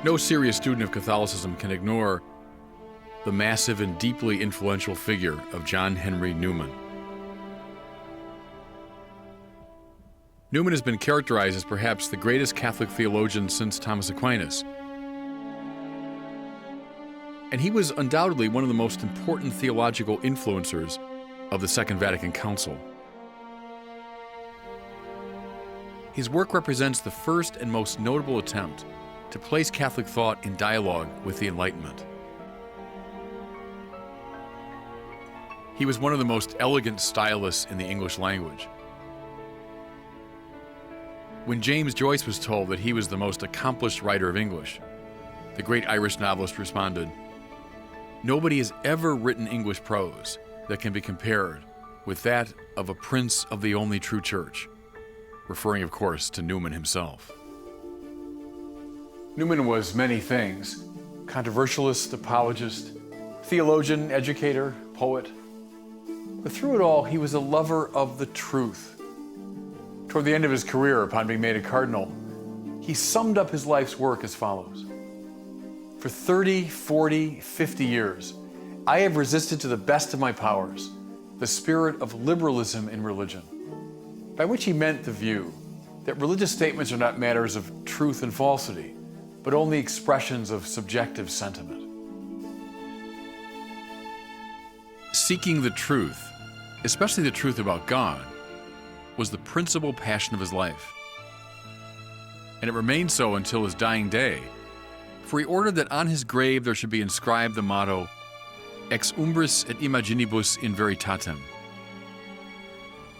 No serious student of Catholicism can ignore the massive and deeply influential figure of John Henry Newman. Newman has been characterized as perhaps the greatest Catholic theologian since Thomas Aquinas. And he was undoubtedly one of the most important theological influencers of the Second Vatican Council. His work represents the first and most notable attempt to place Catholic thought in dialogue with the Enlightenment. He was one of the most elegant stylists in the English language. When James Joyce was told that he was the most accomplished writer of English, the great Irish novelist responded, "Nobody has ever written English prose that can be compared with that of a prince of the only true church," referring, of course, to Newman himself. Newman was many things: controversialist, apologist, theologian, educator, poet. But through it all, he was a lover of the truth. Toward the end of his career, upon being made a cardinal, he summed up his life's work as follows: "For 30, 40, 50 years, I have resisted to the best of my powers the spirit of liberalism in religion," by which he meant the view that religious statements are not matters of truth and falsity, but only expressions of subjective sentiment. Seeking the truth, especially the truth about God, was the principal passion of his life. And it remained so until his dying day, for he ordered that on his grave there should be inscribed the motto, "Ex umbris et imaginibus in veritatem,"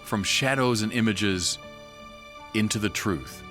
from shadows and images into the truth.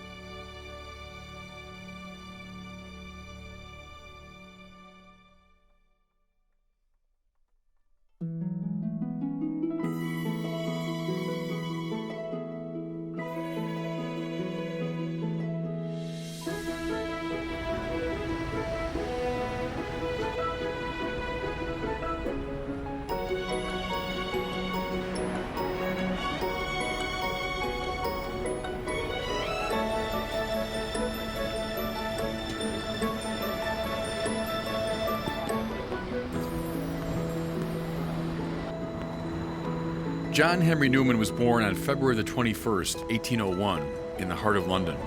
John Henry Newman was born on February the 21st, 1801, in the heart of London.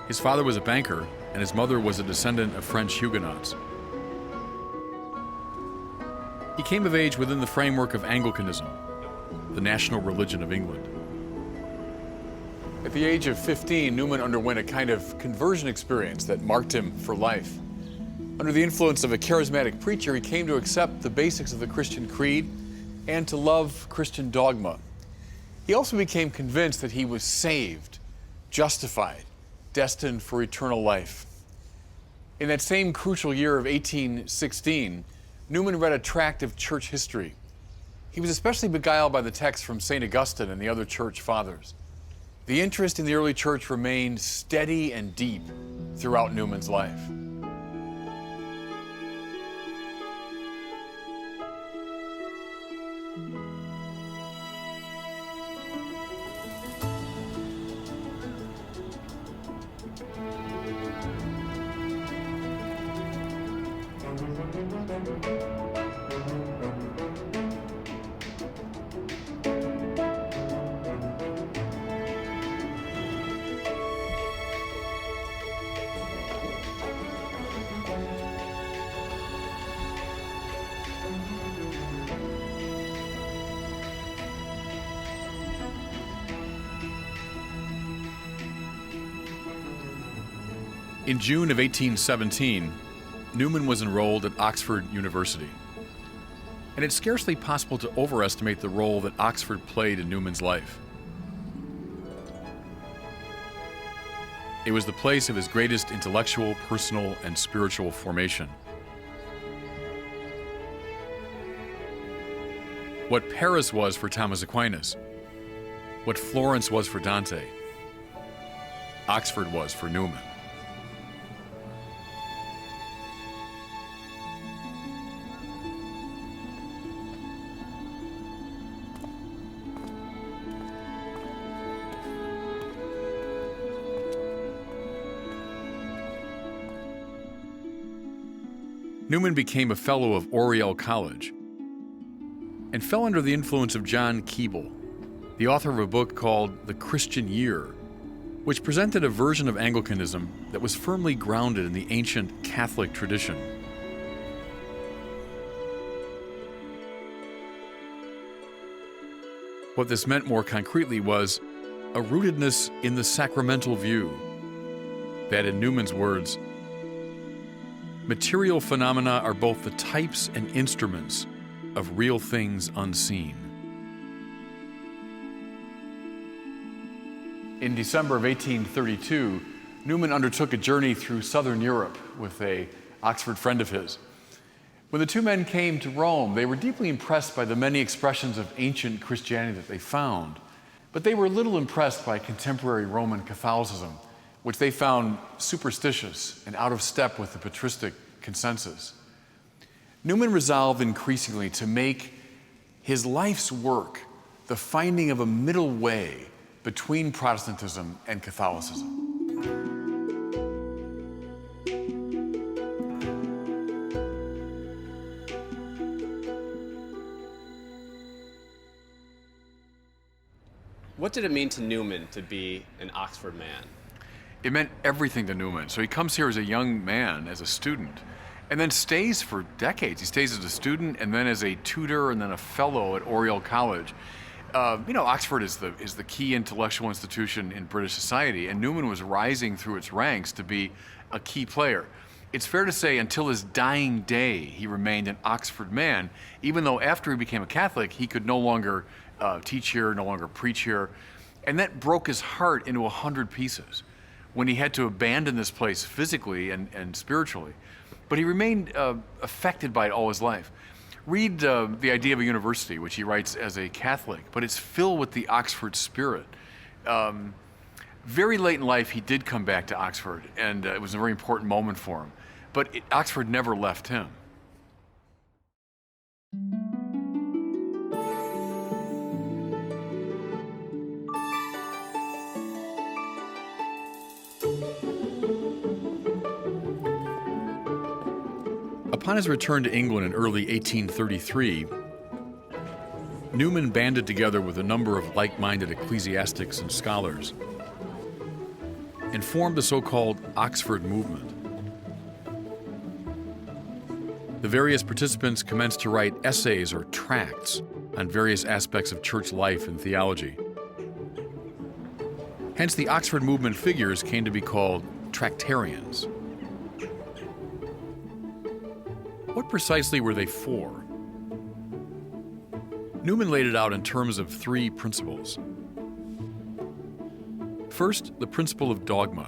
His father was a banker, and his mother was a descendant of French Huguenots. He came of age within the framework of Anglicanism, the national religion of England. At the age of 15, Newman underwent a kind of conversion experience that marked him for life. Under the influence of a charismatic preacher, he came to accept the basics of the Christian creed and to love Christian dogma. He also became convinced that he was saved, justified, destined for eternal life. In that same crucial year of 1816, Newman read a tract of church history. He was especially beguiled by the text from St. Augustine and the other church fathers. The interest in the early church remained steady and deep throughout Newman's life. In June of 1817, Newman was enrolled at Oxford University. And it's scarcely possible to overestimate the role that Oxford played in Newman's life. It was the place of his greatest intellectual, personal, and spiritual formation. What Paris was for Thomas Aquinas, what Florence was for Dante, Oxford was for Newman. Newman became a fellow of Oriel College and fell under the influence of John Keble, the author of a book called The Christian Year, which presented a version of Anglicanism that was firmly grounded in the ancient Catholic tradition. What this meant more concretely was a rootedness in the sacramental view that, in Newman's words, material phenomena are both the types and instruments of real things unseen. In December of 1832, Newman undertook a journey through southern Europe with an Oxford friend of his. When the two men came to Rome, they were deeply impressed by the many expressions of ancient Christianity that they found, but they were little impressed by contemporary Roman Catholicism, which they found superstitious and out of step with the patristic consensus. Newman resolved increasingly to make his life's work the finding of a middle way between Protestantism and Catholicism. What did it mean to Newman to be an Oxford man? It meant everything to Newman. So he comes here as a young man, as a student, and then stays for decades. He stays as a student and then as a tutor and then a fellow at Oriel College. Oxford is the key intellectual institution in British society, and Newman was rising through its ranks to be a key player. It's fair to say until his dying day, he remained an Oxford man, even though after he became a Catholic, he could no longer teach here, no longer preach here. And that broke his heart into 100 pieces when he had to abandon this place physically and spiritually. But he remained affected by it all his life. Read The Idea of a University, which he writes as a Catholic, but it's filled with the Oxford spirit. Very late in life, he did come back to Oxford, and it was a very important moment for him. But Oxford never left him. Upon his return to England in early 1833, Newman banded together with a number of like-minded ecclesiastics and scholars and formed the so-called Oxford movement. The various participants commenced to write essays or tracts on various aspects of church life and theology. Hence, the Oxford movement figures came to be called Tractarians. What precisely were they for? Newman laid it out in terms of three principles. First, the principle of dogma,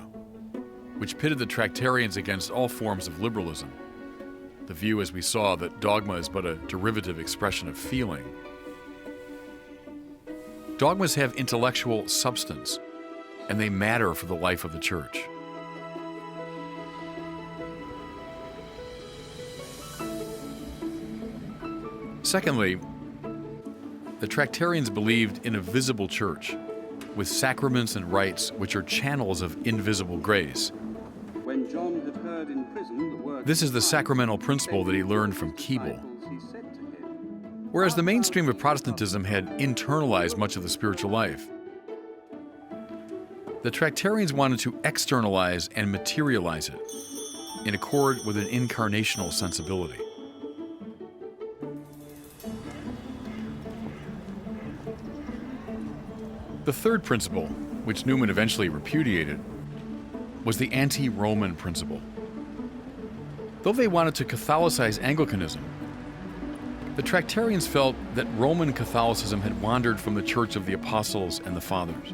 which pitted the Tractarians against all forms of liberalism. The view, as we saw, that dogma is but a derivative expression of feeling. Dogmas have intellectual substance, and they matter for the life of the church. Secondly, the Tractarians believed in a visible church with sacraments and rites which are channels of invisible grace. When John had heard in prison the word, this is the sacramental principle that he learned from Keble. Whereas the mainstream of Protestantism had internalized much of the spiritual life, the Tractarians wanted to externalize and materialize it in accord with an incarnational sensibility. The third principle, which Newman eventually repudiated, was the anti-Roman principle. Though they wanted to Catholicize Anglicanism, the Tractarians felt that Roman Catholicism had wandered from the Church of the Apostles and the Fathers.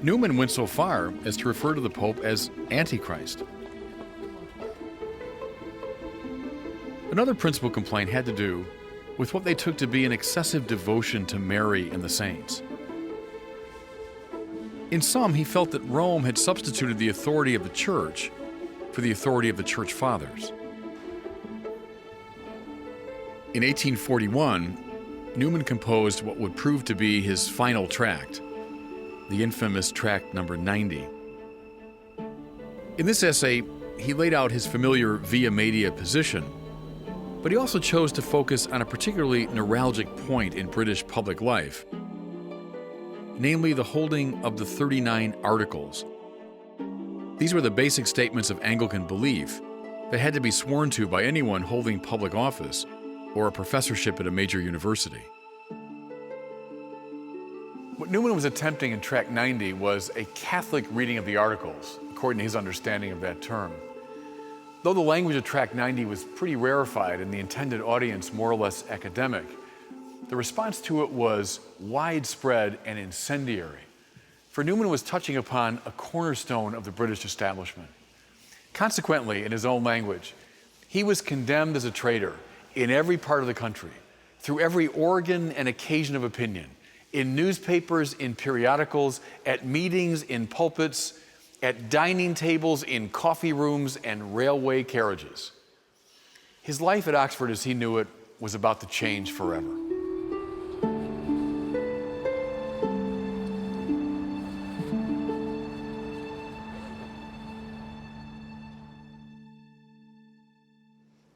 Newman went so far as to refer to the Pope as Antichrist. Another principal complaint had to do with what they took to be an excessive devotion to Mary and the saints. In sum, he felt that Rome had substituted the authority of the Church for the authority of the Church Fathers. In 1841, Newman composed what would prove to be his final tract, the infamous tract number 90. In this essay, he laid out his familiar via media position, but he also chose to focus on a particularly neuralgic point in British public life, namely the holding of the 39 Articles. These were the basic statements of Anglican belief that had to be sworn to by anyone holding public office or a professorship at a major university. What Newman was attempting in Tract 90 was a Catholic reading of the Articles, according to his understanding of that term. Though the language of Tract 90 was pretty rarefied and the intended audience more or less academic, the response to it was widespread and incendiary. For Newman was touching upon a cornerstone of the British establishment. Consequently, in his own language, he was condemned as a traitor in every part of the country, through every organ and occasion of opinion, in newspapers, in periodicals, at meetings, in pulpits, at dining tables, in coffee rooms, and railway carriages. His life at Oxford, as he knew it, was about to change forever.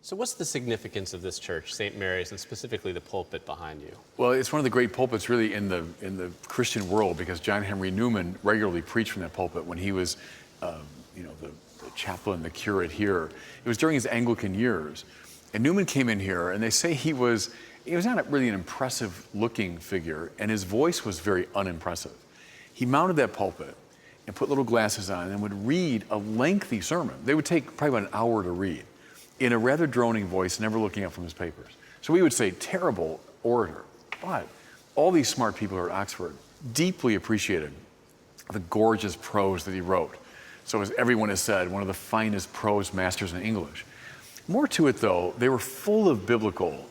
So what's the significance of this church, St. Mary's, and specifically the pulpit behind you? Well, it's one of the great pulpits really in the Christian world, because John Henry Newman regularly preached from that pulpit when he was the chaplain, the curate here. It was during his Anglican years. And Newman came in here, and they say he was not really an impressive looking figure, and his voice was very unimpressive. He mounted that pulpit and put little glasses on and would read a lengthy sermon. They would take probably about an hour to read, in a rather droning voice, never looking up from his papers. So we would say, terrible orator. But all these smart people here at Oxford deeply appreciated the gorgeous prose that he wrote. So as everyone has said, one of the finest prose masters in English. More to it though, they were full of biblical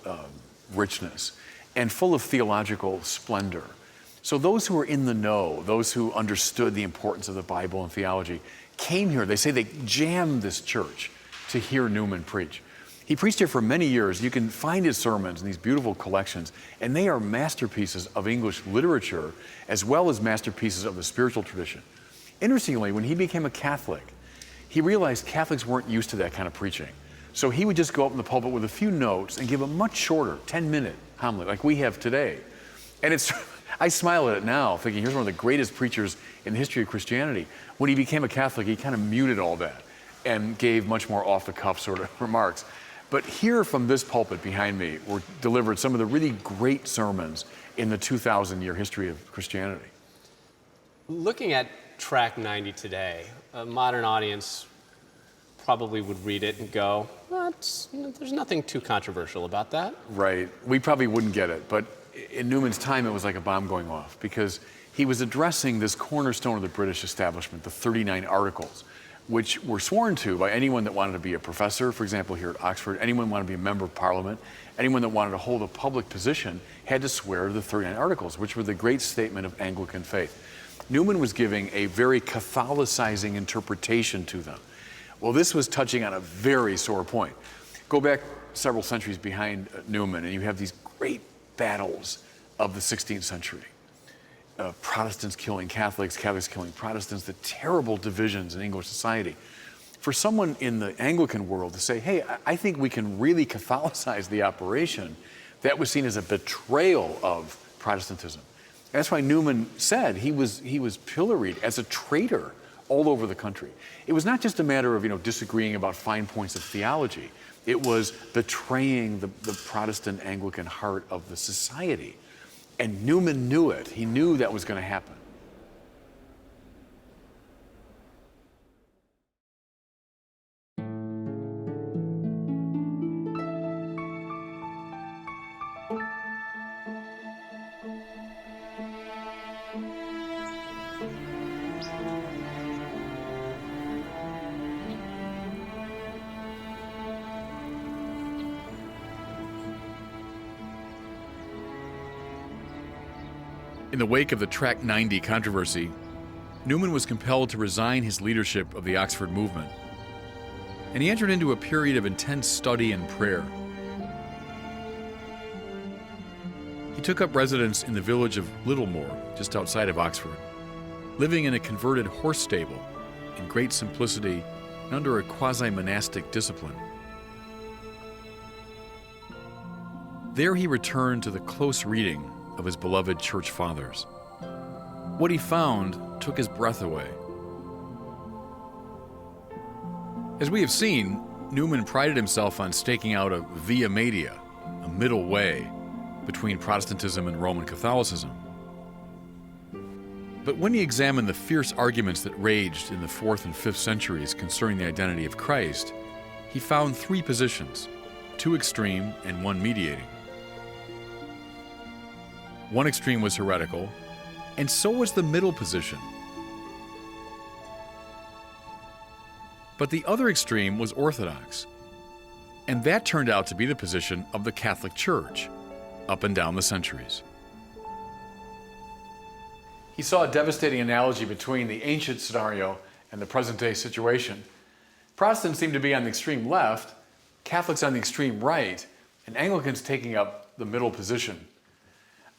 richness and full of theological splendor. So those who were in the know, those who understood the importance of the Bible and theology, came here. They say they jammed this church to hear Newman preach. He preached here for many years. You can find his sermons in these beautiful collections, and they are masterpieces of English literature as well as masterpieces of the spiritual tradition. Interestingly, when he became a Catholic, he realized Catholics weren't used to that kind of preaching. So he would just go up in the pulpit with a few notes and give a much shorter 10-minute homily like we have today. And I smile at it now, thinking here's one of the greatest preachers in the history of Christianity. When he became a Catholic, he kind of muted all that and gave much more off-the-cuff sort of remarks. But here from this pulpit behind me were delivered some of the really great sermons in the 2,000-year history of Christianity. Looking at Tract 90 today, a modern audience probably would read it and go, there's nothing too controversial about that. Right. We probably wouldn't get it, but in Newman's time it was like a bomb going off, because he was addressing this cornerstone of the British establishment, the 39 Articles, which were sworn to by anyone that wanted to be a professor, for example, here at Oxford. Anyone wanted to be a member of Parliament, anyone that wanted to hold a public position had to swear to the 39 Articles, which were the great statement of Anglican faith. Newman was giving a very Catholicizing interpretation to them. Well, this was touching on a very sore point. Go back several centuries behind Newman, and you have these great battles of the 16th century. Protestants killing Catholics, Catholics killing Protestants, the terrible divisions in English society. For someone in the Anglican world to say, hey, I think we can really Catholicize the operation, that was seen as a betrayal of Protestantism. And that's why Newman said he was pilloried as a traitor all over the country. It was not just a matter of disagreeing about fine points of theology. It was betraying the Protestant Anglican heart of the society. And Newman knew it. He knew that was going to happen. In the wake of the Tract 90 controversy, Newman was compelled to resign his leadership of the Oxford movement, and he entered into a period of intense study and prayer. He took up residence in the village of Littlemore, just outside of Oxford, living in a converted horse stable in great simplicity and under a quasi-monastic discipline. There he returned to the close reading of his beloved church fathers. What he found took his breath away. As we have seen, Newman prided himself on staking out a via media, a middle way between Protestantism and Roman Catholicism. But when he examined the fierce arguments that raged in the 4th and 5th centuries concerning the identity of Christ, he found 3 positions, 2 extreme and 1 mediating. One extreme was heretical, and so was the middle position. But the other extreme was orthodox, and that turned out to be the position of the Catholic Church up and down the centuries. He saw a devastating analogy between the ancient scenario and the present-day situation. Protestants seem to be on the extreme left, Catholics on the extreme right, and Anglicans taking up the middle position.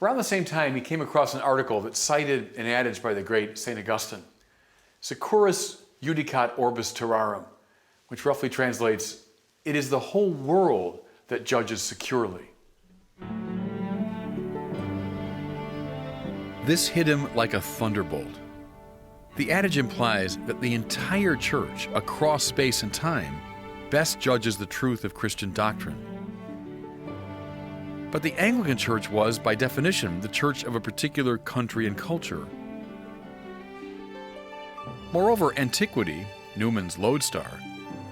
Around the same time, he came across an article that cited an adage by the great St. Augustine, Securus judicat orbis terrarum, which roughly translates, "It is the whole world that judges securely." This hit him like a thunderbolt. The adage implies that the entire church, across space and time, best judges the truth of Christian doctrine. But the Anglican Church was, by definition, the church of a particular country and culture. Moreover, antiquity, Newman's lodestar,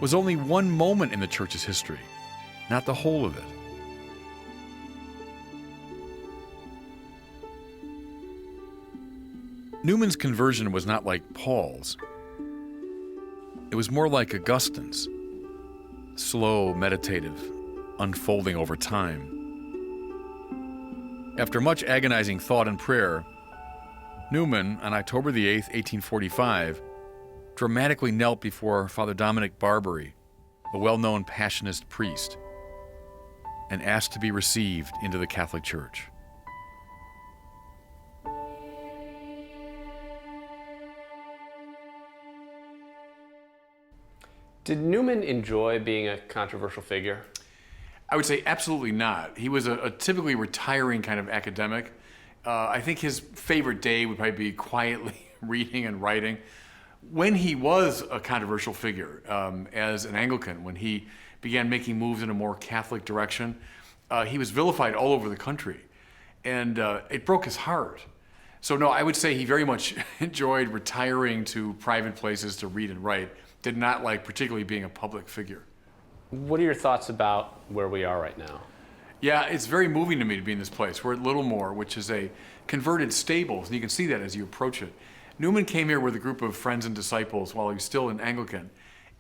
was only one moment in the church's history, not the whole of it. Newman's conversion was not like Paul's. It was more like Augustine's, slow, meditative, unfolding over time. After much agonizing thought and prayer, Newman, on October the 8th, 1845, dramatically knelt before Father Dominic Barbary, a well-known Passionist priest, and asked to be received into the Catholic Church. Did Newman enjoy being a controversial figure? I would say absolutely not. He was a typically retiring kind of academic. I think his favorite day would probably be quietly reading and writing. When he was a controversial figure as an Anglican, when he began making moves in a more Catholic direction, he was vilified all over the country, and it broke his heart. So no, I would say he very much enjoyed retiring to private places to read and write, did not like particularly being a public figure. What are your thoughts about where we are right now? Yeah, it's very moving to me to be in this place. We're at Littlemore, which is a converted stables, and you can see that as you approach it. Newman came here with a group of friends and disciples while he was still an Anglican,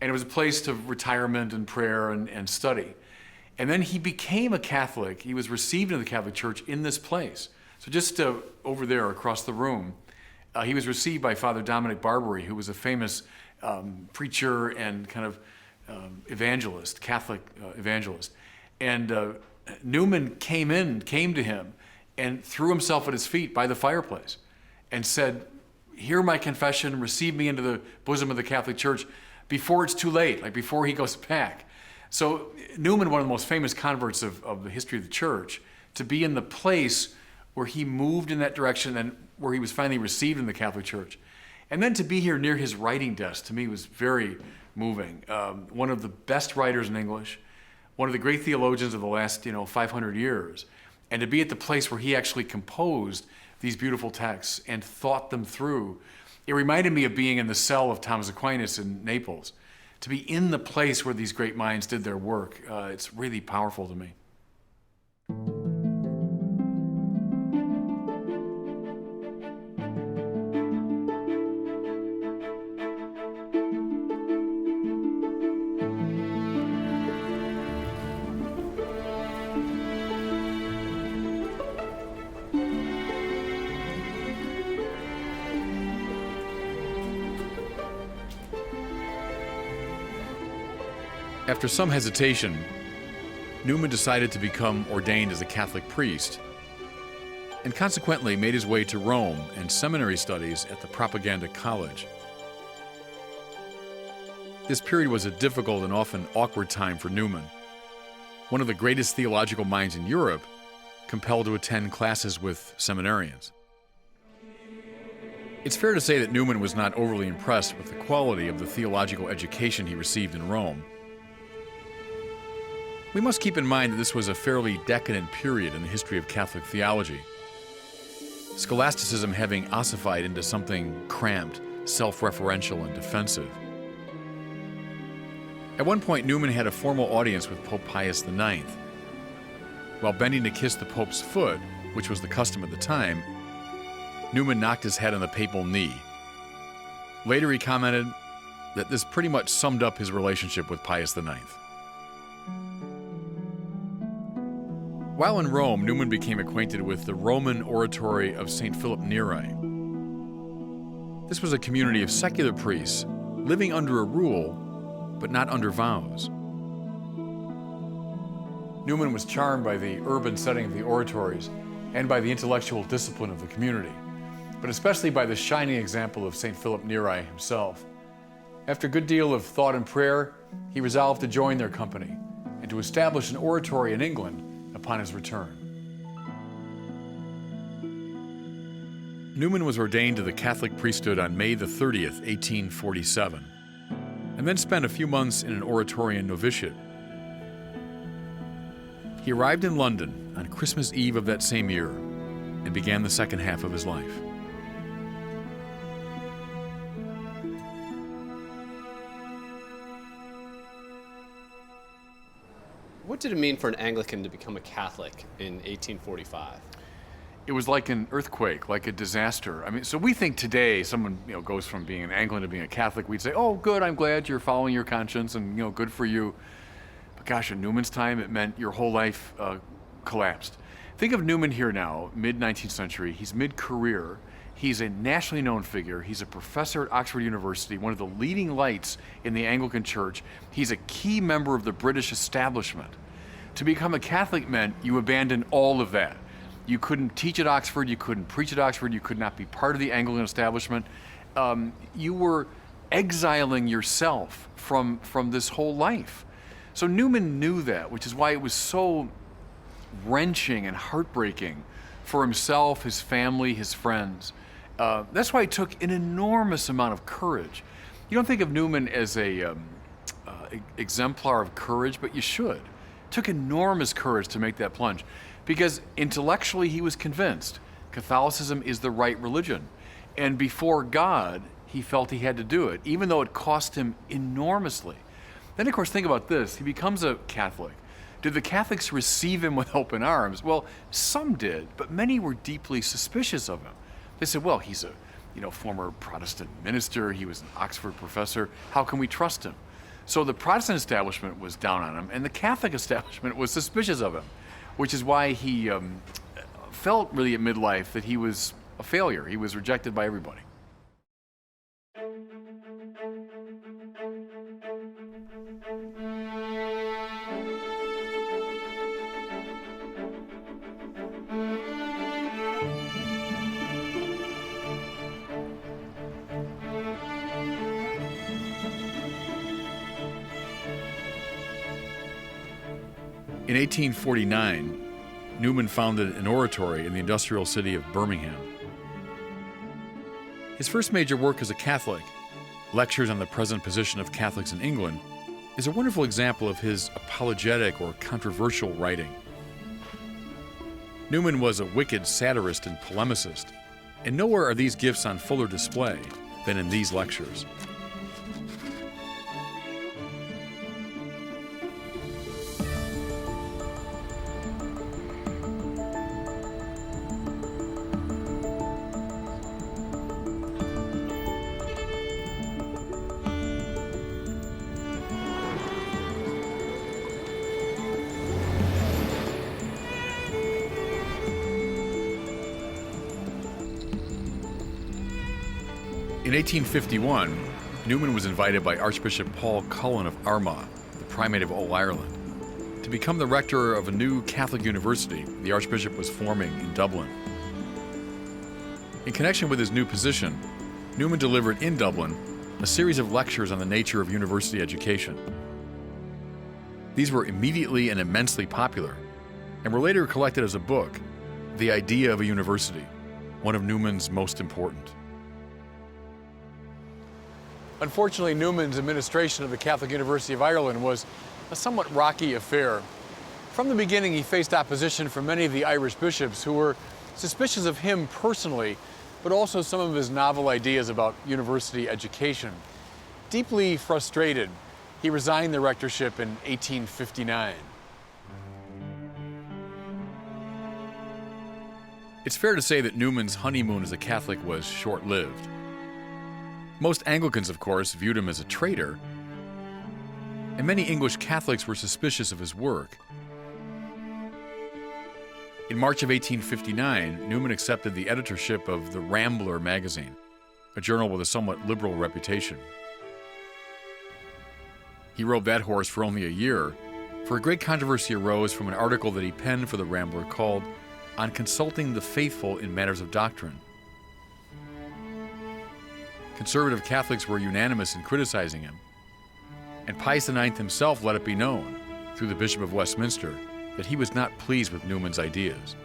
and it was a place of retirement and prayer and study. And then he became a Catholic. He was received into the Catholic Church in this place. So just over there across the room, he was received by Father Dominic Barbary, who was a famous preacher and kind of evangelist, Catholic evangelist. And Newman came to him and threw himself at his feet by the fireplace and said, "Hear my confession, receive me into the bosom of the Catholic Church before it's too late," like before he goes back. So Newman, one of the most famous converts of the history of the church, to be in the place where he moved in that direction and where he was finally received in the Catholic Church. And then to be here near his writing desk, to me, was very moving. One of the best writers in English, one of the great theologians of the last 500 years, and to be at the place where he actually composed these beautiful texts and thought them through. It reminded me of being in the cell of Thomas Aquinas in Naples. To be in the place where these great minds did their work, it's really powerful to me. After some hesitation, Newman decided to become ordained as a Catholic priest, and consequently made his way to Rome and seminary studies at the Propaganda College. This period was a difficult and often awkward time for Newman, one of the greatest theological minds in Europe, compelled to attend classes with seminarians. It's fair to say that Newman was not overly impressed with the quality of the theological education he received in Rome. We must keep in mind that this was a fairly decadent period in the history of Catholic theology, scholasticism having ossified into something cramped, self-referential, and defensive. At one point, Newman had a formal audience with Pope Pius IX. While bending to kiss the Pope's foot, which was the custom at the time, Newman knocked his head on the papal knee. Later, he commented that this pretty much summed up his relationship with Pius IX. While in Rome, Newman became acquainted with the Roman oratory of St. Philip Neri. This was a community of secular priests living under a rule, but not under vows. Newman was charmed by the urban setting of the oratories and by the intellectual discipline of the community, but especially by the shining example of St. Philip Neri himself. After a good deal of thought and prayer, he resolved to join their company and to establish an oratory in England upon his return. Newman was ordained to the Catholic priesthood on May the 30th, 1847, and then spent a few months in an Oratorian novitiate. He arrived in London on Christmas Eve of that same year and began the second half of his life. What did it mean for an Anglican to become a Catholic in 1845? It was like an earthquake, like a disaster. I mean, so we think today someone goes from being an Anglican to being a Catholic, we'd say, oh, good, I'm glad you're following your conscience and good for you. But gosh, in Newman's time, it meant your whole life collapsed. Think of Newman here now, mid-19th century. He's mid-career. He's a nationally known figure. He's a professor at Oxford University, one of the leading lights in the Anglican Church. He's a key member of the British establishment. To become a Catholic meant you abandon all of that. You couldn't teach at Oxford, you couldn't preach at Oxford, you could not be part of the Anglican establishment. You were exiling yourself from this whole life. So Newman knew that, which is why it was so wrenching and heartbreaking for himself, his family, his friends. That's why it took an enormous amount of courage. You don't think of Newman as a exemplar of courage, but you should. It took enormous courage to make that plunge, because intellectually he was convinced Catholicism is the right religion. And before God, he felt he had to do it, even though it cost him enormously. Then, of course, think about this. He becomes a Catholic. Did the Catholics receive him with open arms? Well, some did, but many were deeply suspicious of him. They said, well, he's a former Protestant minister. He was an Oxford professor. How can we trust him? So the Protestant establishment was down on him, and the Catholic establishment was suspicious of him, which is why he felt really at midlife that he was a failure. He was rejected by everybody. In 1849, Newman founded an oratory in the industrial city of Birmingham. His first major work as a Catholic, Lectures on the Present Position of Catholics in England, is a wonderful example of his apologetic or controversial writing. Newman was a wicked satirist and polemicist, and nowhere are these gifts on fuller display than in these lectures. In 1851, Newman was invited by Archbishop Paul Cullen of Armagh, the Primate of All Ireland, to become the rector of a new Catholic university the Archbishop was forming in Dublin. In connection with his new position, Newman delivered in Dublin a series of lectures on the nature of university education. These were immediately and immensely popular, and were later collected as a book, The Idea of a University, one of Newman's most important. Unfortunately, Newman's administration of the Catholic University of Ireland was a somewhat rocky affair. From the beginning, he faced opposition from many of the Irish bishops who were suspicious of him personally, but also some of his novel ideas about university education. Deeply frustrated, he resigned the rectorship in 1859. It's fair to say that Newman's honeymoon as a Catholic was short-lived. Most Anglicans, of course, viewed him as a traitor, and many English Catholics were suspicious of his work. In March of 1859, Newman accepted the editorship of the Rambler magazine, a journal with a somewhat liberal reputation. He rode that horse for only a year, for a great controversy arose from an article that he penned for the Rambler called "On Consulting the Faithful in Matters of Doctrine." Conservative Catholics were unanimous in criticizing him, and Pius IX himself let it be known, through the Bishop of Westminster, that he was not pleased with Newman's ideas.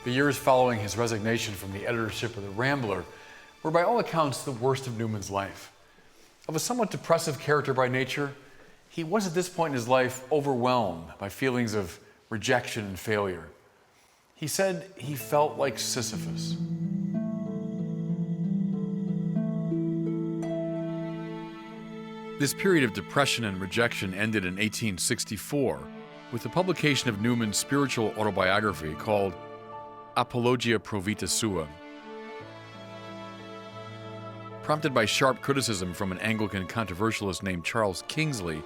The years following his resignation from the editorship of the Rambler were by all accounts the worst of Newman's life. Of a somewhat depressive character by nature, he was at this point in his life overwhelmed by feelings of rejection and failure. He said he felt like Sisyphus. This period of depression and rejection ended in 1864 with the publication of Newman's spiritual autobiography called Apologia pro vita sua. Prompted by sharp criticism from an Anglican controversialist named Charles Kingsley,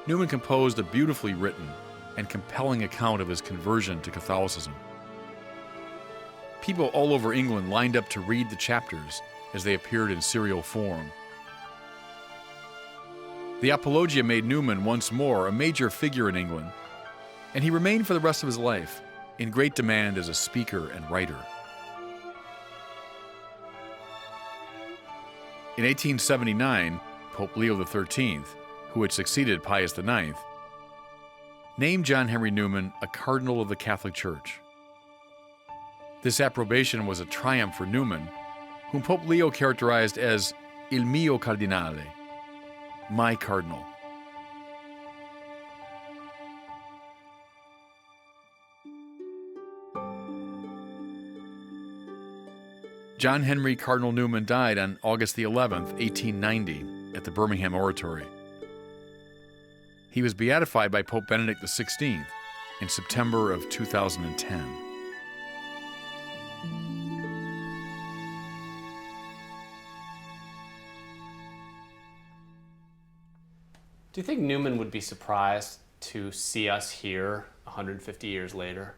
Newman composed a beautifully written and compelling account of his conversion to Catholicism. People all over England lined up to read the chapters as they appeared in serial form. The Apologia made Newman once more a major figure in England, and he remained for the rest of his life in great demand as a speaker and writer. In 1879, Pope Leo XIII, who had succeeded Pius IX, named John Henry Newman a cardinal of the Catholic Church. This approbation was a triumph for Newman, whom Pope Leo characterized as il mio cardinale, my cardinal. John Henry Cardinal Newman died on August the 11th, 1890, at the Birmingham Oratory. He was beatified by Pope Benedict XVI in September of 2010. Do you think Newman would be surprised to see us here 150 years later?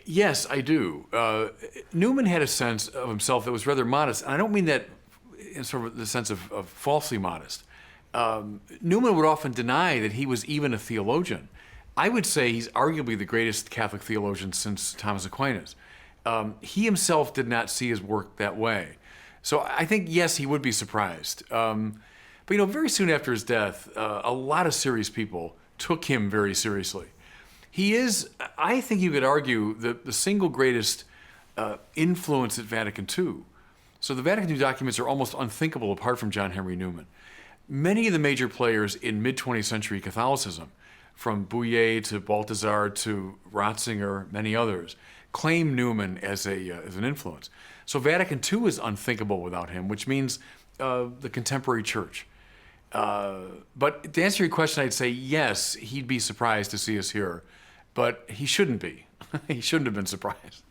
Yes, I do. Newman had a sense of himself that was rather modest, and I don't mean that in sort of the sense of falsely modest. Newman would often deny that he was even a theologian. I would say he's arguably the greatest Catholic theologian since Thomas Aquinas. He himself did not see his work that way. So I think, yes, he would be surprised. But, very soon after his death, a lot of serious people took him very seriously. He is, I think you could argue, the single greatest influence at Vatican II. So the Vatican II documents are almost unthinkable apart from John Henry Newman. Many of the major players in mid-20th century Catholicism, from Bouillet to Balthasar to Ratzinger, many others, claim Newman as an influence. So Vatican II is unthinkable without him, which means the contemporary church. But to answer your question, I'd say yes, he'd be surprised to see us here, but he shouldn't be. He shouldn't have been surprised.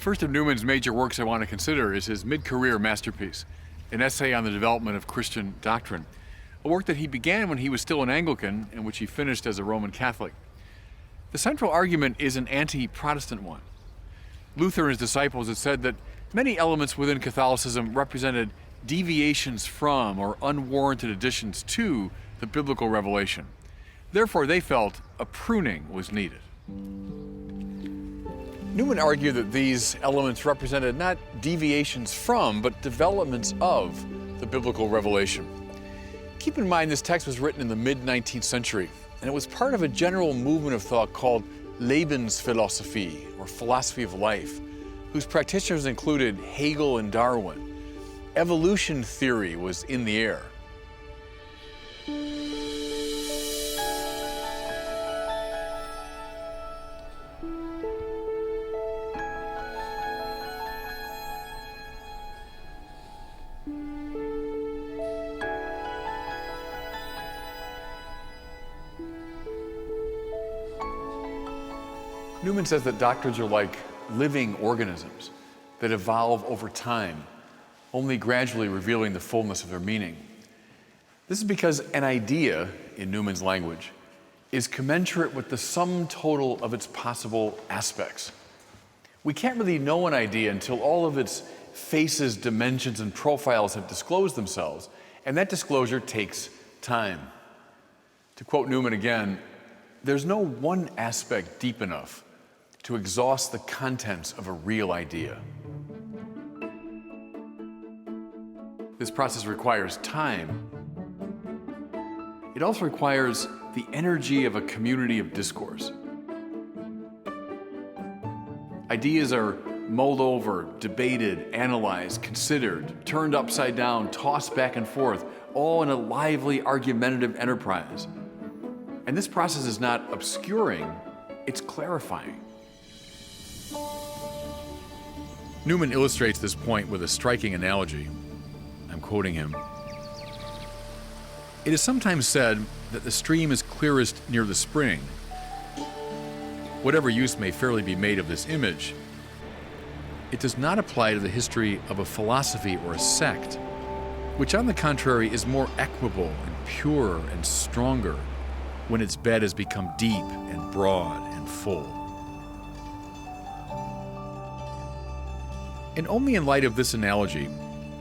first of Newman's major works I want to consider is his mid-career masterpiece, an essay on the development of Christian doctrine, a work that he began when he was still an Anglican and which he finished as a Roman Catholic. The central argument is an anti-Protestant one. Luther and his disciples had said that many elements within Catholicism represented deviations from or unwarranted additions to the biblical revelation. Therefore, they felt a pruning was needed. Newman argued that these elements represented not deviations from, but developments of the biblical revelation. Keep in mind, this text was written in the mid-19th century, and it was part of a general movement of thought called Lebensphilosophie, or philosophy of life, whose practitioners included Hegel and Darwin. Evolution theory was in the air. Newman says that doctrines are like living organisms that evolve over time, only gradually revealing the fullness of their meaning. This is because an idea, in Newman's language, is commensurate with the sum total of its possible aspects. We can't really know an idea until all of its faces, dimensions, and profiles have disclosed themselves, and that disclosure takes time. To quote Newman again, there's no one aspect deep enough to exhaust the contents of a real idea. This process requires time. It also requires the energy of a community of discourse. Ideas are mulled over, debated, analyzed, considered, turned upside down, tossed back and forth, all in a lively, argumentative enterprise. And this process is not obscuring, it's clarifying. Newman illustrates this point with a striking analogy. I'm quoting him. It is sometimes said that the stream is clearest near the spring. Whatever use may fairly be made of this image, it does not apply to the history of a philosophy or a sect, which on the contrary is more equable and pure and stronger when its bed has become deep and broad and full. And only in light of this analogy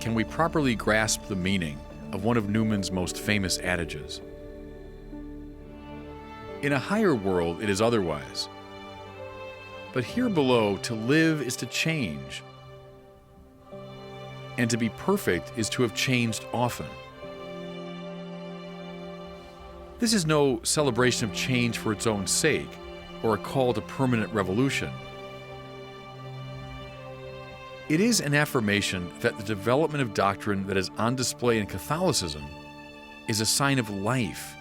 can we properly grasp the meaning of one of Newman's most famous adages. In a higher world, it is otherwise. But here below, to live is to change, and to be perfect is to have changed often. This is no celebration of change for its own sake, or a call to permanent revolution. It is an affirmation that the development of doctrine that is on display in Catholicism is a sign of life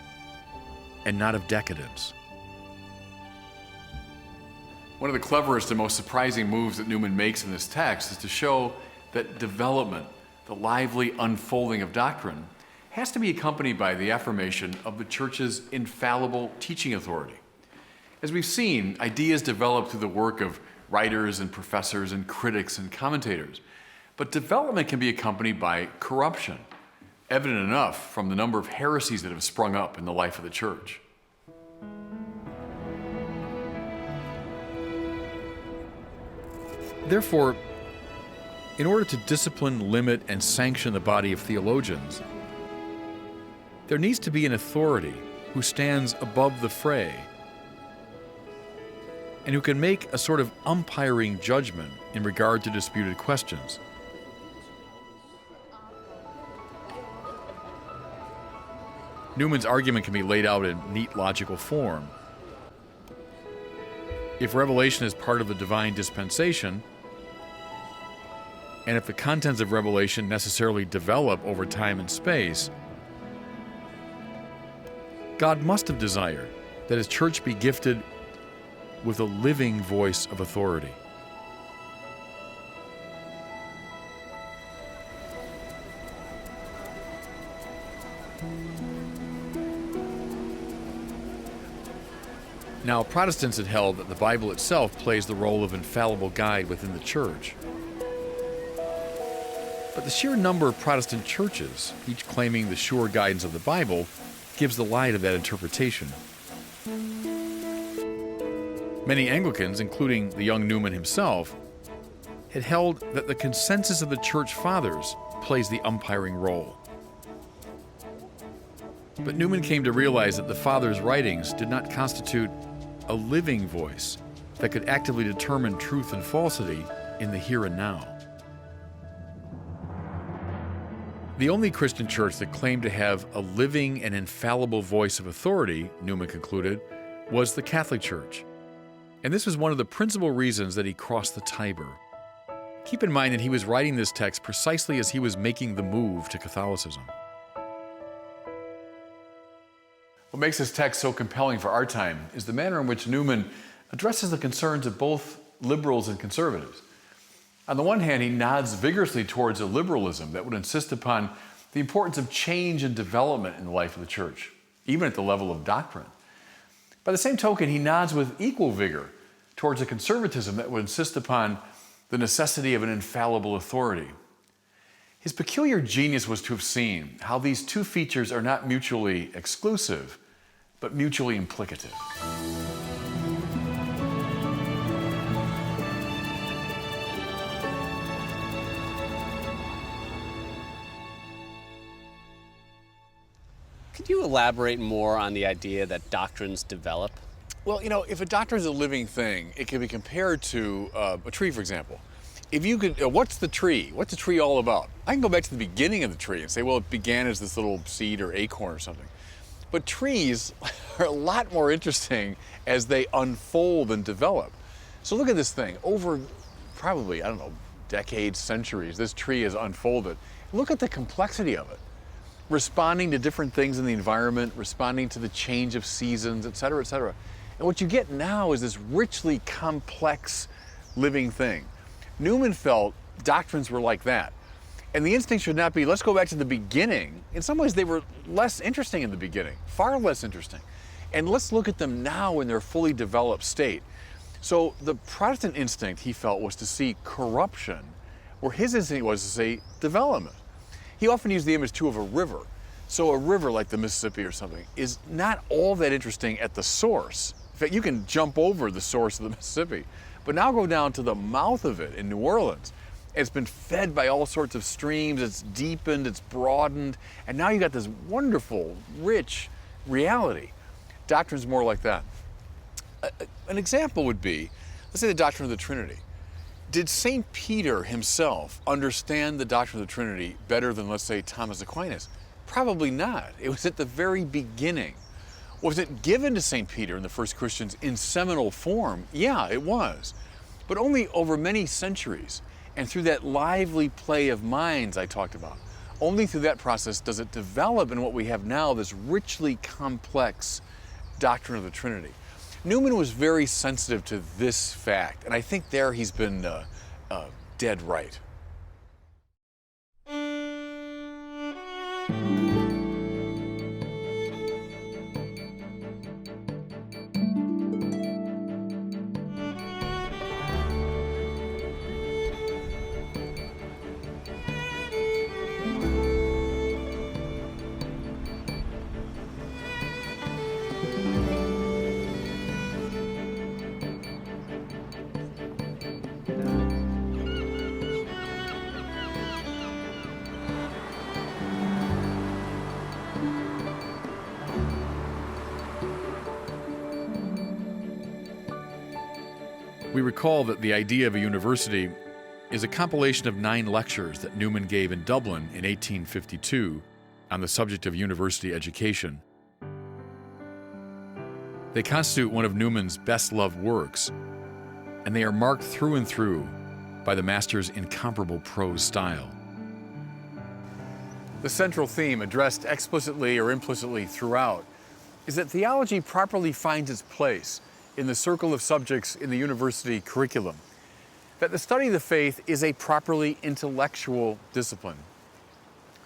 and not of decadence. One of the cleverest and most surprising moves that Newman makes in this text is to show that development, the lively unfolding of doctrine, has to be accompanied by the affirmation of the Church's infallible teaching authority. As we've seen, ideas develop through the work of writers and professors and critics and commentators. But development can be accompanied by corruption, evident enough from the number of heresies that have sprung up in the life of the Church. Therefore, in order to discipline, limit, and sanction the body of theologians, there needs to be an authority who stands above the fray and who can make a sort of umpiring judgment in regard to disputed questions. Newman's argument can be laid out in neat logical form. If revelation is part of the divine dispensation, and if the contents of revelation necessarily develop over time and space, God must have desired that His church be gifted with a living voice of authority. Now, Protestants had held that the Bible itself plays the role of infallible guide within the church. But the sheer number of Protestant churches, each claiming the sure guidance of the Bible, gives the lie to that interpretation. Many Anglicans, including the young Newman himself, had held that the consensus of the Church Fathers plays the umpiring role. But Newman came to realize that the Fathers' writings did not constitute a living voice that could actively determine truth and falsity in the here and now. The only Christian church that claimed to have a living and infallible voice of authority, Newman concluded, was the Catholic Church. And this was one of the principal reasons that he crossed the Tiber. Keep in mind that he was writing this text precisely as he was making the move to Catholicism. What makes this text so compelling for our time is the manner in which Newman addresses the concerns of both liberals and conservatives. On the one hand, he nods vigorously towards a liberalism that would insist upon the importance of change and development in the life of the church, even at the level of doctrine. By the same token, he nods with equal vigor towards a conservatism that would insist upon the necessity of an infallible authority. His peculiar genius was to have seen how these two features are not mutually exclusive, but mutually implicative. Could you elaborate more on the idea that doctrines develop? Well, if a doctrine is a living thing, it can be compared to a tree, for example. If you could, what's the tree? What's the tree all about? I can go back to the beginning of the tree and say, well, it began as this little seed or acorn or something. But trees are a lot more interesting as they unfold and develop. So look at this thing. Over probably, decades, centuries, this tree has unfolded. Look at the complexity of it. Responding to different things in the environment, responding to the change of seasons, et cetera, et cetera. And what you get now is this richly complex living thing. Newman felt doctrines were like that. And the instinct should not be, let's go back to the beginning. In some ways, they were less interesting in the beginning, far less interesting. And let's look at them now in their fully developed state. So the Protestant instinct, he felt, was to see corruption, where his instinct was to say development. He often used the image, too, of a river. So a river like the Mississippi or something is not all that interesting at the source. In fact, you can jump over the source of the Mississippi. But now go down to the mouth of it in New Orleans. It's been fed by all sorts of streams, it's deepened, it's broadened, and now you got this wonderful, rich reality. Doctrine's more like that. An example would be, let's say the doctrine of the Trinity. Did St. Peter himself understand the doctrine of the Trinity better than, let's say, Thomas Aquinas? Probably not. It was at the very beginning. Was it given to St. Peter and the first Christians in seminal form? Yeah, it was. But only over many centuries. And through that lively play of minds I talked about. Only through that process does it develop in what we have now, this richly complex doctrine of the Trinity. Newman was very sensitive to this fact, and I think there he's been dead right. We recall that the idea of a university is a compilation of 9 lectures that Newman gave in Dublin in 1852 on the subject of university education. They constitute one of Newman's best-loved works, and they are marked through and through by the master's incomparable prose style. The central theme, addressed explicitly or implicitly throughout, is that theology properly finds its place in the circle of subjects in the university curriculum, that the study of the faith is a properly intellectual discipline.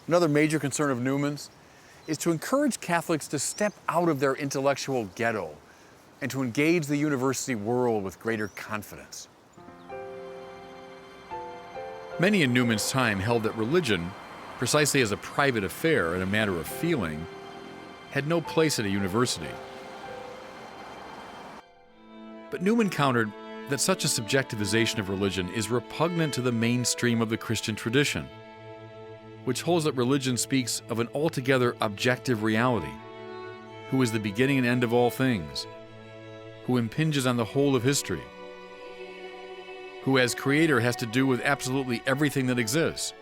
Another major concern of Newman's is to encourage Catholics to step out of their intellectual ghetto and to engage the university world with greater confidence. Many in Newman's time held that religion, precisely as a private affair and a matter of feeling, had no place at a university. But Newman countered that such a subjectivization of religion is repugnant to the mainstream of the Christian tradition, which holds that religion speaks of an altogether objective reality, who is the beginning and end of all things, who impinges on the whole of history, who as creator has to do with absolutely everything that exists.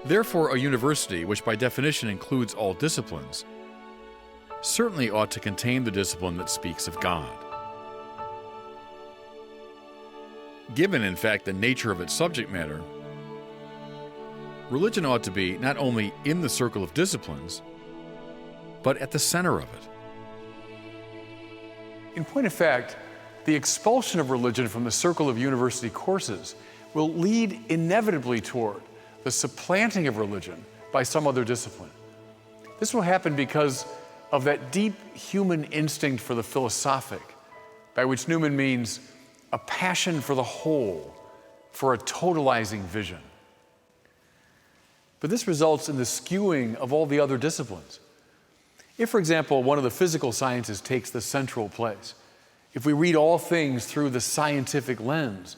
Therefore, a university, which by definition includes all disciplines, certainly ought to contain the discipline that speaks of God. Given, in fact, the nature of its subject matter, religion ought to be not only in the circle of disciplines, but at the center of it. In point of fact, the expulsion of religion from the circle of university courses will lead inevitably toward the supplanting of religion by some other discipline. This will happen because of that deep human instinct for the philosophic, by which Newman means a passion for the whole, for a totalizing vision. But this results in the skewing of all the other disciplines. If, for example, one of the physical sciences takes the central place, if we read all things through the scientific lens,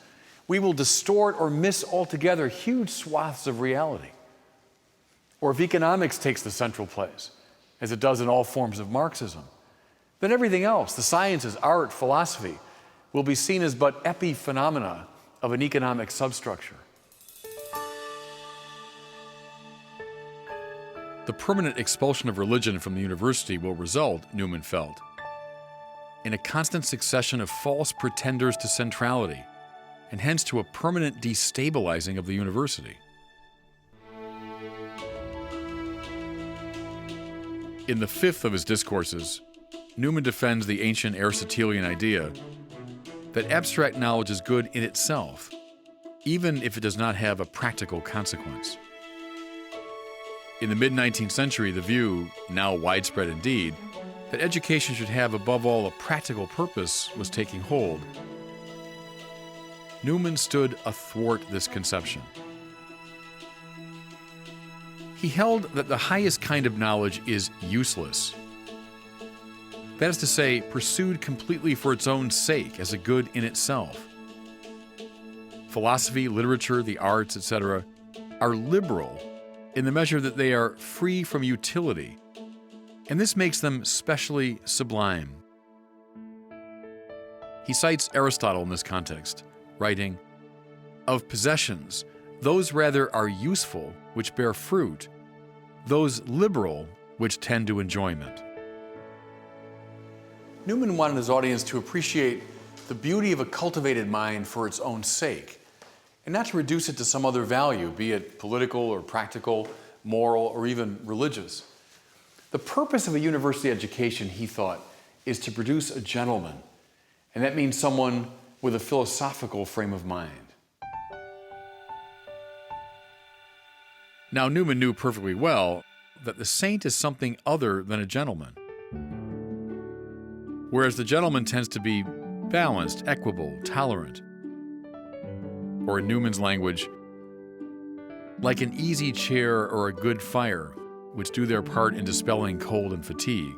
we will distort or miss altogether huge swaths of reality. Or if economics takes the central place, as it does in all forms of Marxism, then everything else, the sciences, art, philosophy, will be seen as but epiphenomena of an economic substructure. The permanent expulsion of religion from the university will result, Newman felt, in a constant succession of false pretenders to centrality, and hence to a permanent destabilizing of the university. In the fifth of his discourses, Newman defends the ancient Aristotelian idea that abstract knowledge is good in itself, even if it does not have a practical consequence. In the mid-19th century, the view, now widespread indeed, that education should have above all a practical purpose was taking hold. Newman stood athwart this conception. He held that the highest kind of knowledge is useless. That is to say, pursued completely for its own sake, as a good in itself. Philosophy, literature, the arts, etc., are liberal in the measure that they are free from utility, and this makes them specially sublime. He cites Aristotle in this context, writing, "Of possessions, those rather are useful which bear fruit, those liberal which tend to enjoyment." Newman wanted his audience to appreciate the beauty of a cultivated mind for its own sake, and not to reduce it to some other value, be it political or practical, moral, or even religious. The purpose of a university education, he thought, is to produce a gentleman, and that means someone with a philosophical frame of mind. Now, Newman knew perfectly well that the saint is something other than a gentleman, whereas the gentleman tends to be balanced, equable, tolerant, or in Newman's language, like an easy chair or a good fire, which do their part in dispelling cold and fatigue.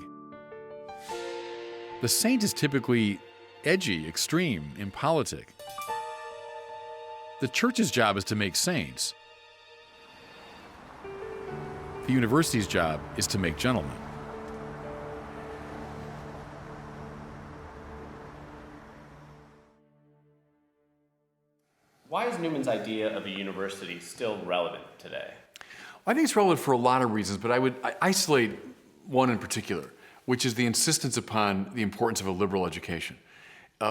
The saint is typically edgy, extreme, impolitic. The church's job is to make saints. The university's job is to make gentlemen. Why is Newman's idea of a university still relevant today? I think it's relevant for a lot of reasons, but I isolate one in particular, which is the insistence upon the importance of a liberal education.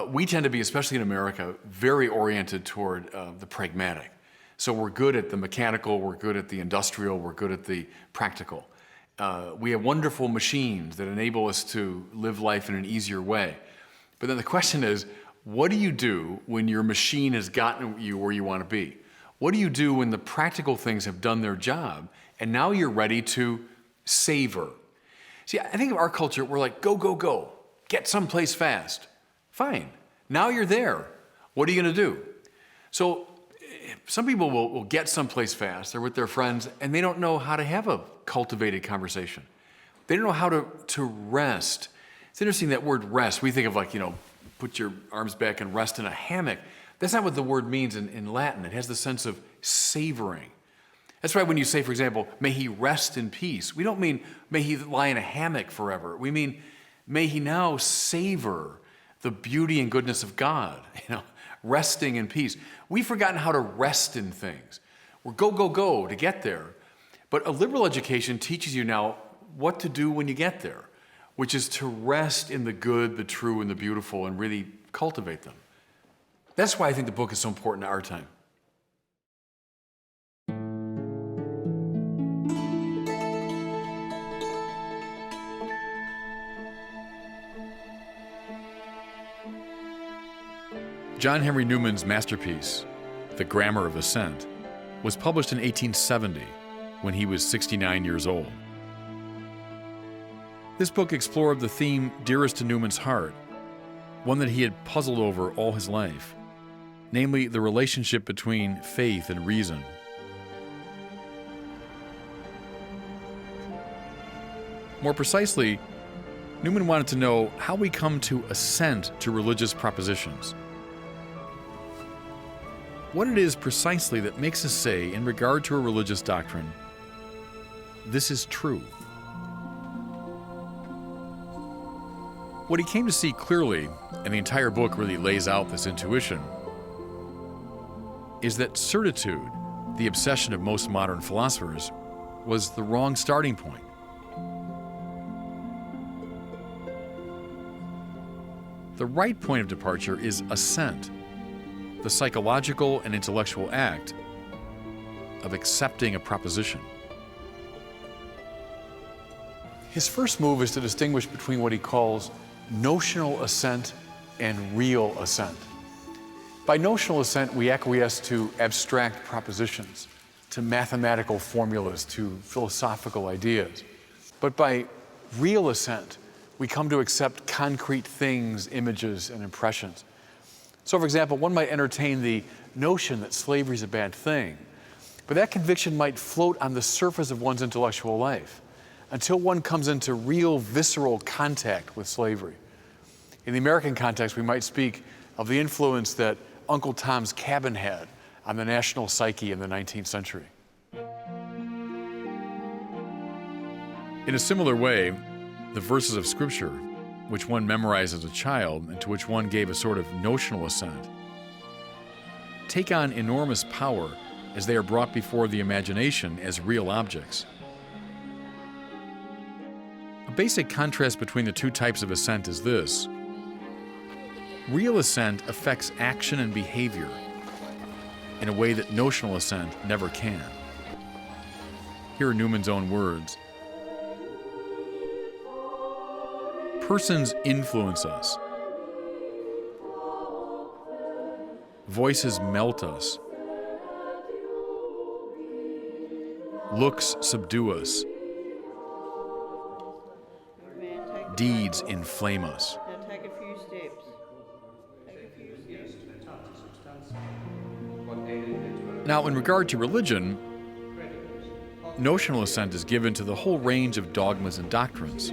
We tend to be, especially in America, very oriented toward the pragmatic. So we're good at the mechanical, we're good at the industrial, we're good at the practical. We have wonderful machines that enable us to live life in an easier way. But then the question is, what do you do when your machine has gotten you where you want to be? What do you do when the practical things have done their job and now you're ready to savor? See, I think of our culture, we're like, go, go, go. Get someplace fast. Fine. Now you're there. What are you going to do? So some people will get someplace fast. They're with their friends, and they don't know how to have a cultivated conversation. They don't know how to rest. It's interesting, that word rest. We think of like, put your arms back and rest in a hammock. That's not what the word means in Latin. It has the sense of savoring. That's why when you say, for example, may he rest in peace, we don't mean may he lie in a hammock forever. We mean may he now savor the beauty and goodness of God, resting in peace. We've forgotten how to rest in things. We're go, go, go to get there. But a liberal education teaches you now what to do when you get there, which is to rest in the good, the true, and the beautiful, and really cultivate them. That's why I think the book is so important to our time. John Henry Newman's masterpiece, The Grammar of Assent, was published in 1870 when he was 69 years old. This book explored the theme dearest to Newman's heart, one that he had puzzled over all his life, namely the relationship between faith and reason. More precisely, Newman wanted to know how we come to assent to religious propositions. What it is precisely that makes us say, in regard to a religious doctrine, this is true. What he came to see clearly, and the entire book really lays out this intuition, is that certitude, the obsession of most modern philosophers, was the wrong starting point. The right point of departure is assent, the psychological and intellectual act of accepting a proposition. His first move is to distinguish between what he calls notional assent and real assent. By notional assent, we acquiesce to abstract propositions, to mathematical formulas, to philosophical ideas. But by real assent, we come to accept concrete things, images, and impressions. So, for example, one might entertain the notion that slavery is a bad thing, but that conviction might float on the surface of one's intellectual life until one comes into real visceral contact with slavery. In the American context, we might speak of the influence that Uncle Tom's Cabin had on the national psyche in the 19th century. In a similar way, the verses of Scripture, which one memorized as a child and to which one gave a sort of notional assent, take on enormous power as they are brought before the imagination as real objects. A basic contrast between the two types of assent is this. Real assent affects action and behavior in a way that notional assent never can. Here are Newman's own words. Persons influence us. Voices melt us. Looks subdue us. Deeds inflame us. Now take a few steps. Now, in regard to religion, notional assent is given to the whole range of dogmas and doctrines.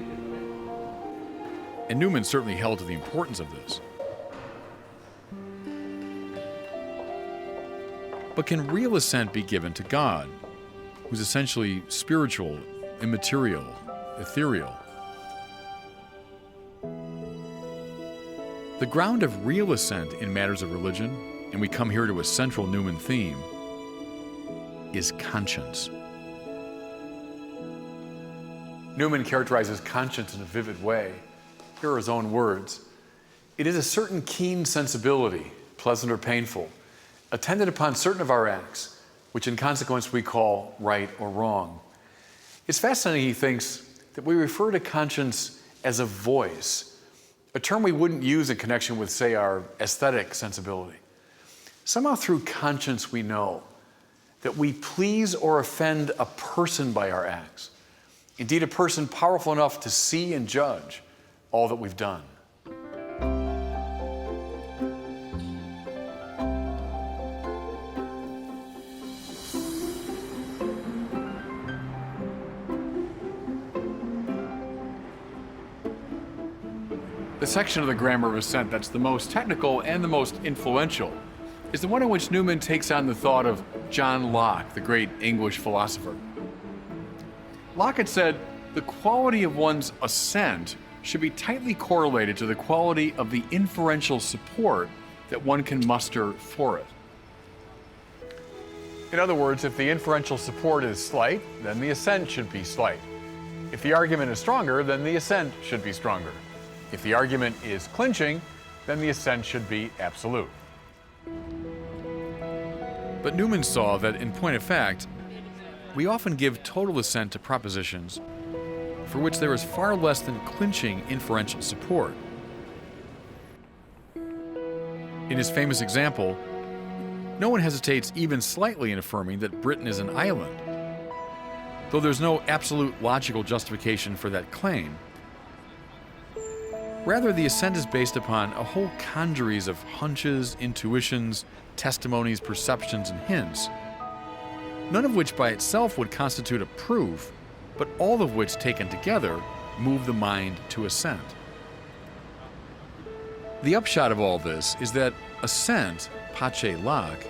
And Newman certainly held to the importance of this. But can real assent be given to God, who's essentially spiritual, immaterial, ethereal? The ground of real assent in matters of religion, and we come here to a central Newman theme, is conscience. Newman characterizes conscience in a vivid way. Here are his own words. It is a certain keen sensibility, pleasant or painful, attendant upon certain of our acts, which in consequence we call right or wrong. It's fascinating, he thinks, that we refer to conscience as a voice, a term we wouldn't use in connection with, say, our aesthetic sensibility. Somehow through conscience we know that we please or offend a person by our acts, Indeed, a person powerful enough to see and judge all that we've done. The section of the grammar of assent that's the most technical and the most influential is the one in which Newman takes on the thought of John Locke, the great English philosopher. Locke had said, the quality of one's assent should be tightly correlated to the quality of the inferential support that one can muster for it. In other words, if the inferential support is slight, then the assent should be slight. If the argument is stronger, then the assent should be stronger. If the argument is clinching, then the assent should be absolute. But Newman saw that, in point of fact, we often give total assent to propositions for which there is far less than clinching inferential support. In his famous example, no one hesitates even slightly in affirming that Britain is an island, though there's no absolute logical justification for that claim. Rather, the assent is based upon a whole congeries of hunches, intuitions, testimonies, perceptions, and hints, none of which by itself would constitute a proof, but all of which taken together move the mind to assent. The upshot of all this is that assent, panache Locke,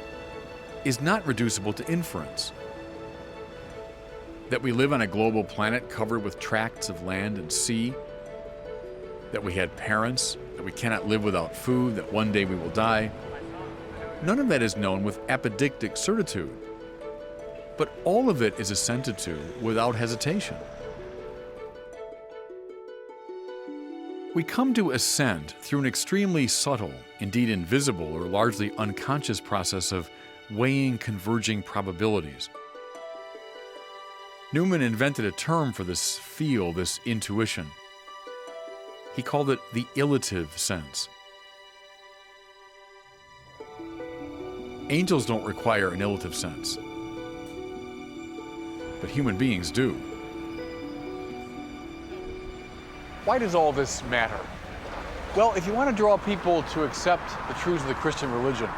is not reducible to inference. That we live on a global planet covered with tracts of land and sea, that we had parents, that we cannot live without food, that one day we will die. None of that is known with apodictic certitude, but all of it is assented to without hesitation. We come to assent through an extremely subtle, indeed invisible or largely unconscious process of weighing converging probabilities. Newman invented a term for this feel, this intuition. He called it the illative sense. Angels don't require an illative sense, but human beings do. Why does all this matter? Well, if you want to draw people to accept the truths of the Christian religion,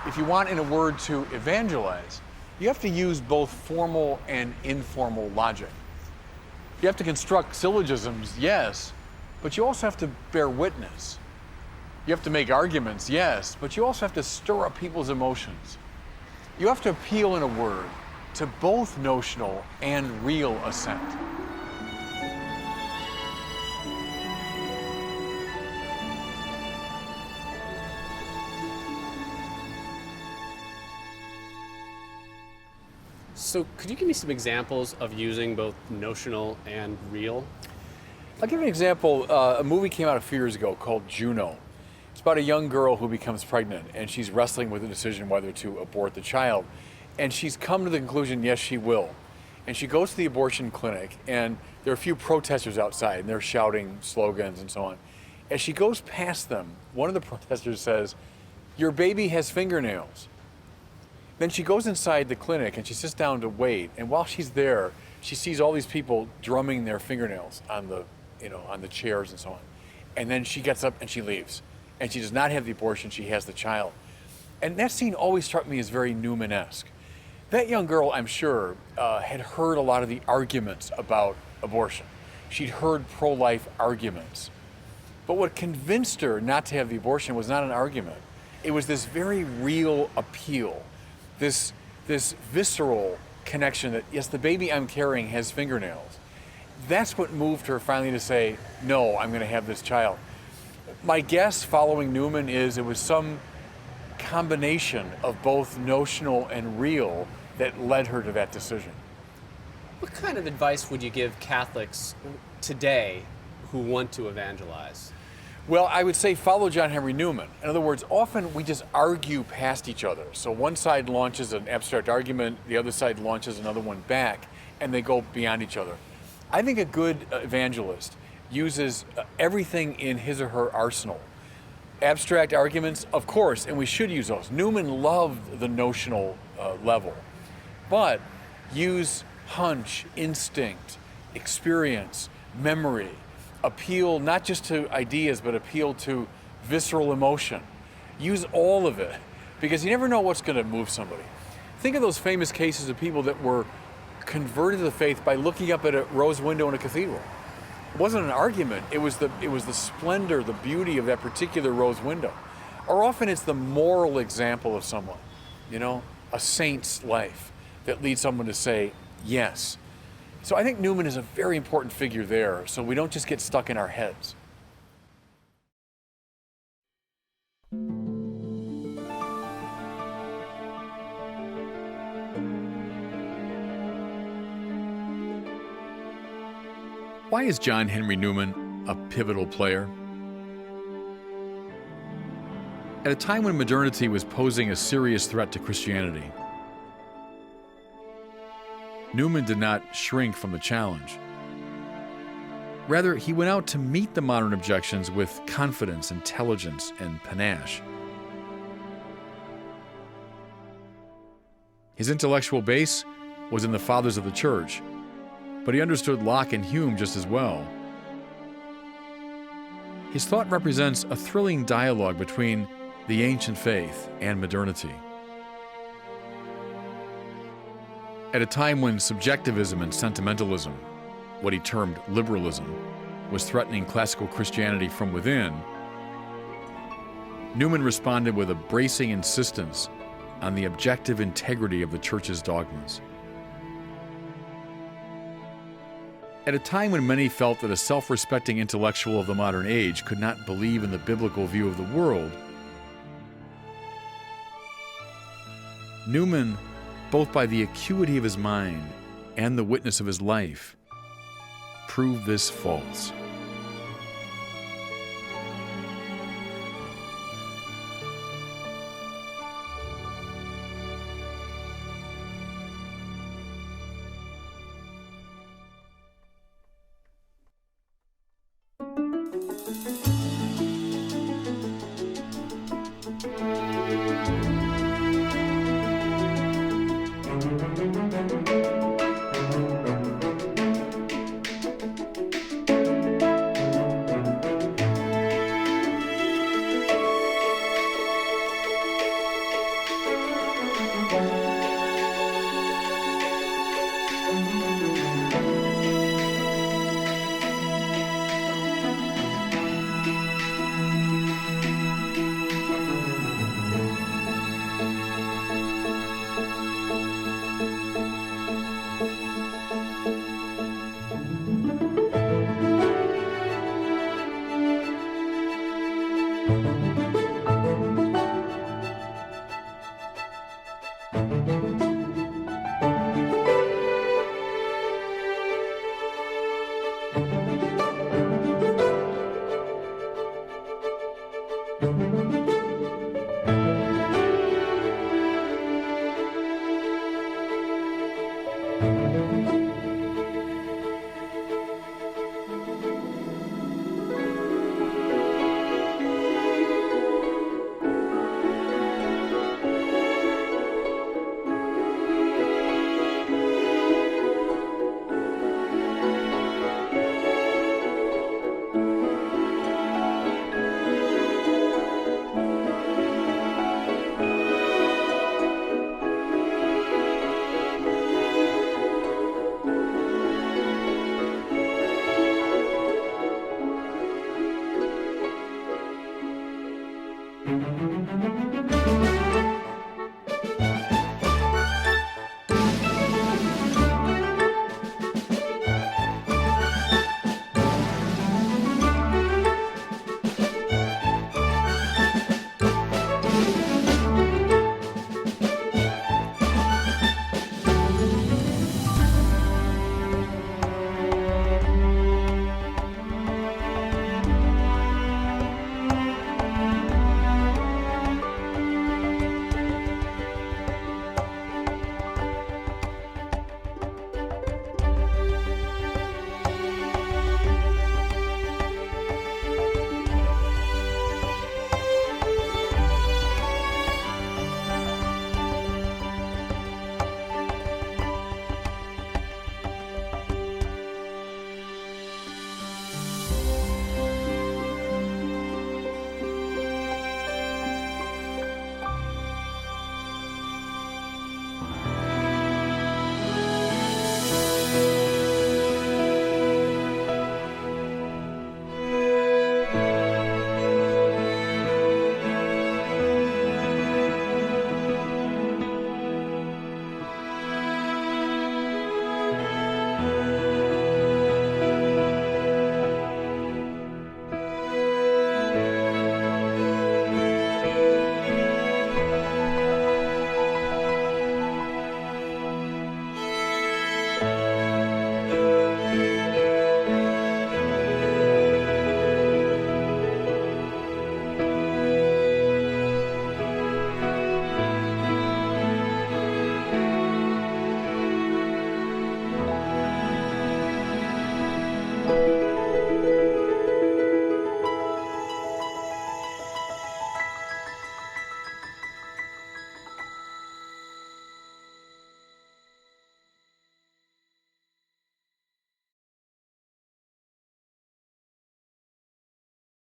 if you want, in a word, to evangelize, you have to use both formal and informal logic. You have to construct syllogisms, yes, but you also have to bear witness. You have to make arguments, yes, but you also have to stir up people's emotions. You have to appeal, in a word, to both notional and real assent. So could you give me some examples of using both notional and real? I'll give you an example. A movie came out a few years ago called Juno. It's about a young girl who becomes pregnant, and she's wrestling with the decision whether to abort the child. And she's come to the conclusion, yes, she will. And she goes to the abortion clinic, and there are a few protesters outside, and they're shouting slogans and so on. As she goes past them, one of the protesters says, "Your baby has fingernails." Then she goes inside the clinic, and she sits down to wait. And while she's there, she sees all these people drumming their fingernails on the chairs and so on. And then she gets up and she leaves. And she does not have the abortion, she has the child. And that scene always struck me as very Newman-esque. That young girl, I'm sure, had heard a lot of the arguments about abortion. She'd heard pro-life arguments. But what convinced her not to have the abortion was not an argument. It was this very real appeal, this visceral connection that, yes, the baby I'm carrying has fingernails. That's what moved her finally to say, no, I'm going to have this child. My guess following Newman is it was some combination of both notional and real that led her to that decision. What kind of advice would you give Catholics today who want to evangelize? Well, I would say follow John Henry Newman. In other words, often we just argue past each other. So one side launches an abstract argument, the other side launches another one back, and they go beyond each other. I think a good evangelist uses everything in his or her arsenal. Abstract arguments, of course, and we should use those. Newman loved the notional level, but use hunch, instinct, experience, memory, appeal not just to ideas, but appeal to visceral emotion. Use all of it, because you never know what's going to move somebody. Think of those famous cases of people that were converted to the faith by looking up at a rose window in a cathedral. It wasn't an argument, it was the splendor, the beauty of that particular rose window. Or often it's the moral example of someone, you know, a saint's life that leads someone to say, yes. So I think Newman is a very important figure there, so we don't just get stuck in our heads. Why is John Henry Newman a pivotal player? At a time when modernity was posing a serious threat to Christianity, Newman did not shrink from the challenge. Rather, he went out to meet the modern objections with confidence, intelligence, and panache. His intellectual base was in the fathers of the church, but he understood Locke and Hume just as well. His thought represents a thrilling dialogue between the ancient faith and modernity. At a time when subjectivism and sentimentalism, what he termed liberalism, was threatening classical Christianity from within, Newman responded with a bracing insistence on the objective integrity of the church's dogmas. At a time when many felt that a self-respecting intellectual of the modern age could not believe in the biblical view of the world, Newman, both by the acuity of his mind and the witness of his life, proved this false.